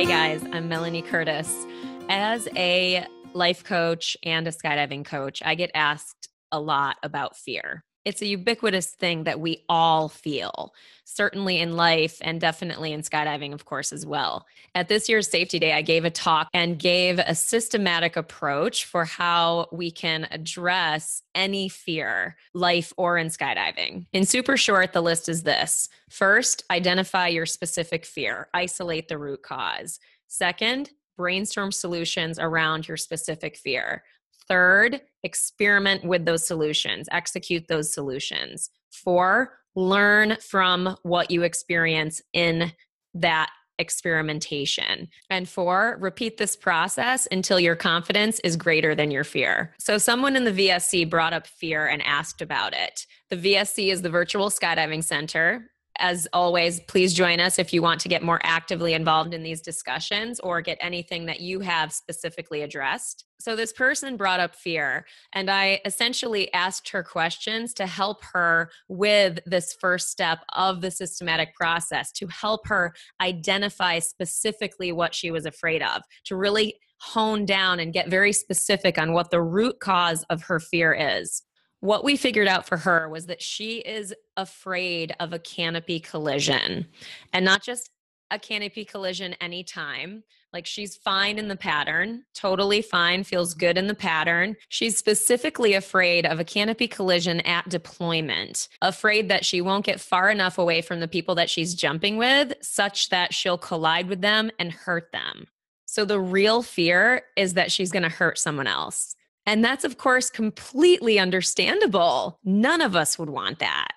Hey guys, I'm Melanie Curtis. As a life coach and a skydiving coach, I get asked a lot about fear. It's a ubiquitous thing that we all feel, certainly in life and definitely in skydiving, of course, as well. At this year's Safety Day, I gave a talk and gave a systematic approach for how we can address any fear, life or in skydiving. In super short, the list is this. First, identify your specific fear, isolate the root cause. Second, brainstorm solutions around your specific fear. Third, experiment with those solutions, execute those solutions. 4, learn from what you experience in that experimentation. And 4, repeat this process until your confidence is greater than your fear. So someone in the VSC brought up fear and asked about it. The VSC is the Virtual Skydiving Center. As always, please join us if you want to get more actively involved in these discussions or get anything that you have specifically addressed. So this person brought up fear, and I essentially asked her questions to help her with this first step of the systematic process, to help her identify specifically what she was afraid of, to really hone down and get very specific on what the root cause of her fear is. What we figured out for her was that she is afraid of a canopy collision, and not just a canopy collision anytime. Like, she's fine in the pattern, totally fine, feels good in the pattern. She's specifically afraid of a canopy collision at deployment, afraid that she won't get far enough away from the people that she's jumping with such that she'll collide with them and hurt them. So the real fear is that she's going to hurt someone else. And that's, of course, completely understandable. None of us would want that.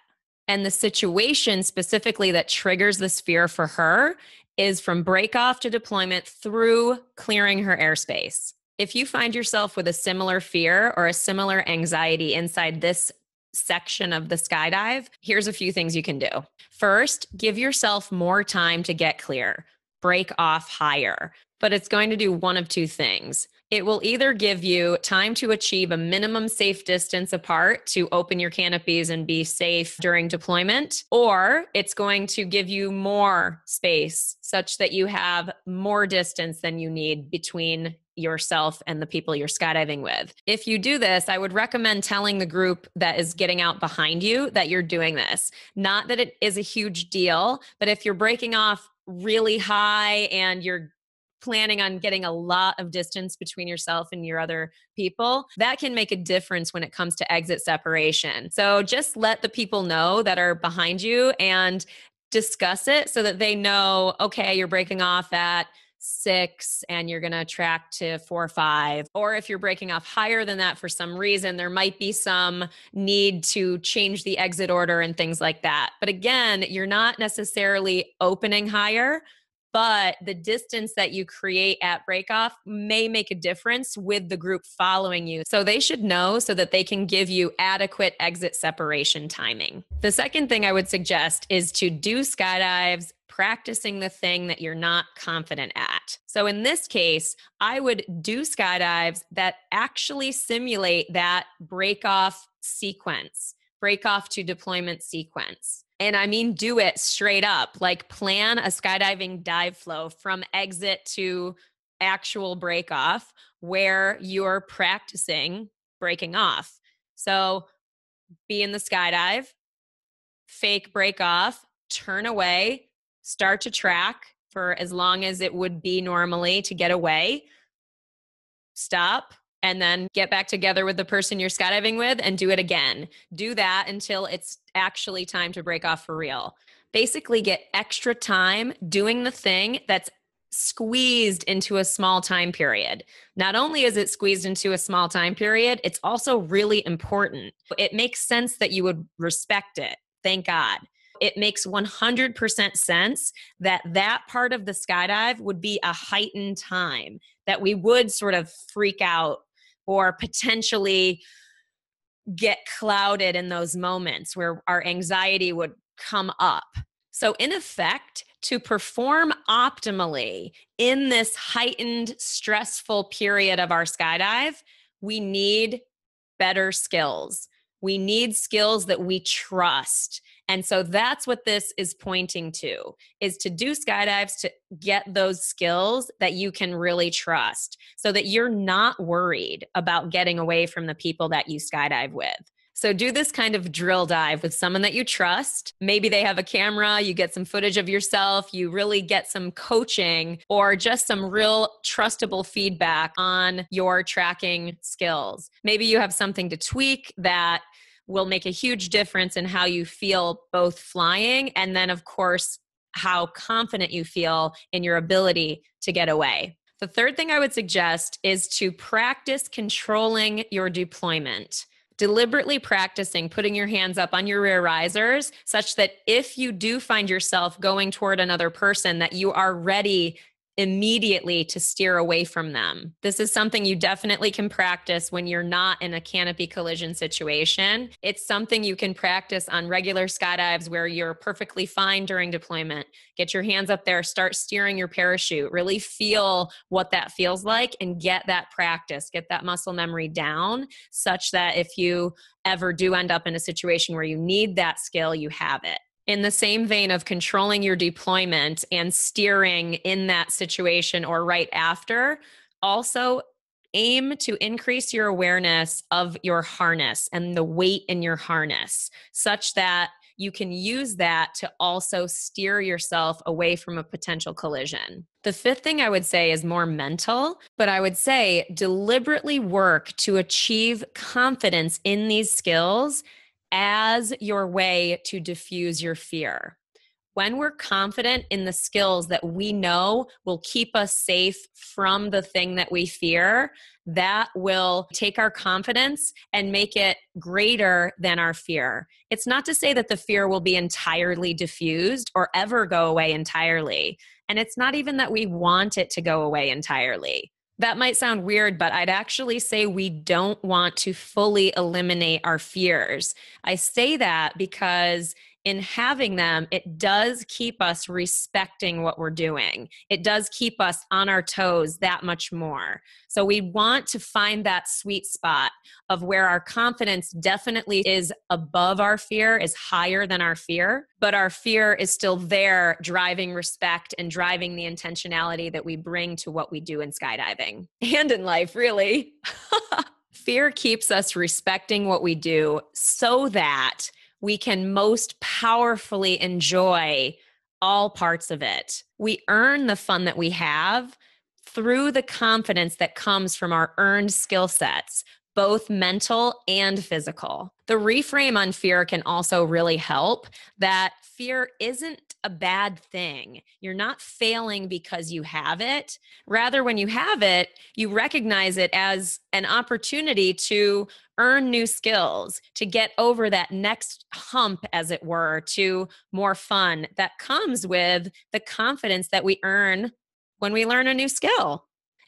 And the situation specifically that triggers this fear for her is from breakoff to deployment through clearing her airspace. If you find yourself with a similar fear or a similar anxiety inside this section of the skydive, here's a few things you can do. First, give yourself more time to get clear. Break off higher. But it's going to do one of two things. It will either give you time to achieve a minimum safe distance apart to open your canopies and be safe during deployment, or it's going to give you more space such that you have more distance than you need between yourself and the people you're skydiving with. If you do this, I would recommend telling the group that is getting out behind you that you're doing this. Not that it is a huge deal, but if you're breaking off really high and you're planning on getting a lot of distance between yourself and your other people, that can make a difference when it comes to exit separation. So just let the people know that are behind you and discuss it so that they know, okay, you're breaking off at 6 and you're going to track to 4 or 5. Or if you're breaking off higher than that for some reason, there might be some need to change the exit order and things like that. But again, you're not necessarily opening higher, but the distance that you create at breakoff may make a difference with the group following you. So they should know so that they can give you adequate exit separation timing. The second thing I would suggest is to do skydives practicing the thing that you're not confident at. So in this case, I would do skydives that actually simulate that breakoff sequence, breakoff to deployment sequence. And I mean, do it straight up, like plan a skydiving dive flow from exit to actual breakoff where you're practicing breaking off. So be in the skydive, fake breakoff, turn away, start to track for as long as it would be normally to get away, stop, and then get back together with the person you're skydiving with and do it again. Do that until it's actually time to break off for real. Basically get extra time doing the thing that's squeezed into a small time period. Not only is it squeezed into a small time period, it's also really important. It makes sense that you would respect it. Thank God. It makes 100% sense that that part of the skydive would be a heightened time, that we would sort of freak out or potentially get clouded in those moments where our anxiety would come up. So in effect, to perform optimally in this heightened, stressful period of our skydive, we need better skills. We need skills that we trust And so that's what this is pointing to, is to do skydives to get those skills that you can really trust so that you're not worried about getting away from the people that you skydive with. So do this kind of drill dive with someone that you trust. Maybe they have a camera, you get some footage of yourself, you really get some coaching or just some real trustable feedback on your tracking skills. Maybe you have something to tweak that will make a huge difference in how you feel both flying and then, of course, how confident you feel in your ability to get away. The third thing I would suggest is to practice controlling your deployment. Deliberately practicing putting your hands up on your rear risers such that if you do find yourself going toward another person, that you are ready immediately to steer away from them. This is something you definitely can practice when you're not in a canopy collision situation. It's something you can practice on regular skydives where you're perfectly fine during deployment. Get your hands up there, start steering your parachute, really feel what that feels like and get that practice, get that muscle memory down such that if you ever do end up in a situation where you need that skill, you have it. In the same vein of controlling your deployment and steering in that situation or right after, also aim to increase your awareness of your harness and the weight in your harness such that you can use that to also steer yourself away from a potential collision. The fifth thing I would say is more mental, but I would say deliberately work to achieve confidence in these skills as your way to diffuse your fear. When we're confident in the skills that we know will keep us safe from the thing that we fear, that will take our confidence and make it greater than our fear. It's not to say that the fear will be entirely diffused or ever go away entirely. And it's not even that we want it to go away entirely. That might sound weird, but I'd actually say we don't want to fully eliminate our fears. I say that because in having them, it does keep us respecting what we're doing. It does keep us on our toes that much more. So we want to find that sweet spot of where our confidence definitely is above our fear, is higher than our fear, but our fear is still there, driving respect and driving the intentionality that we bring to what we do in skydiving and in life, really. Fear keeps us respecting what we do so that we can most powerfully enjoy all parts of it. We earn the fun that we have through the confidence that comes from our earned skill sets, both mental and physical. The reframe on fear can also really help, that fear isn't a bad thing. You're not failing because you have it. Rather, when you have it, you recognize it as an opportunity to earn new skills, to get over that next hump, as it were, to more fun that comes with the confidence that we earn when we learn a new skill.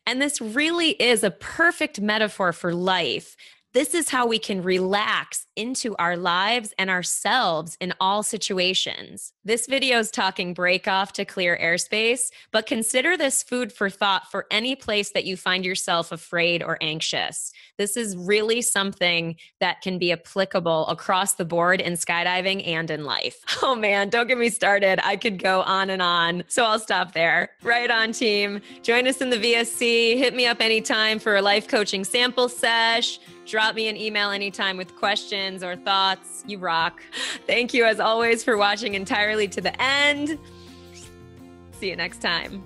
And this really is a perfect metaphor for life. This is how we can relax into our lives and ourselves in all situations. This video is talking break off to clear airspace, but consider this food for thought for any place that you find yourself afraid or anxious. This is really something that can be applicable across the board in skydiving and in life. Oh man, don't get me started. I could go on and on, so I'll stop there. Right on, team. Join us in the VSC. Hit me up anytime for a life coaching sample sesh. Drop me an email anytime with questions or thoughts. You rock. Thank you as always for watching entirely to the end. See you next time.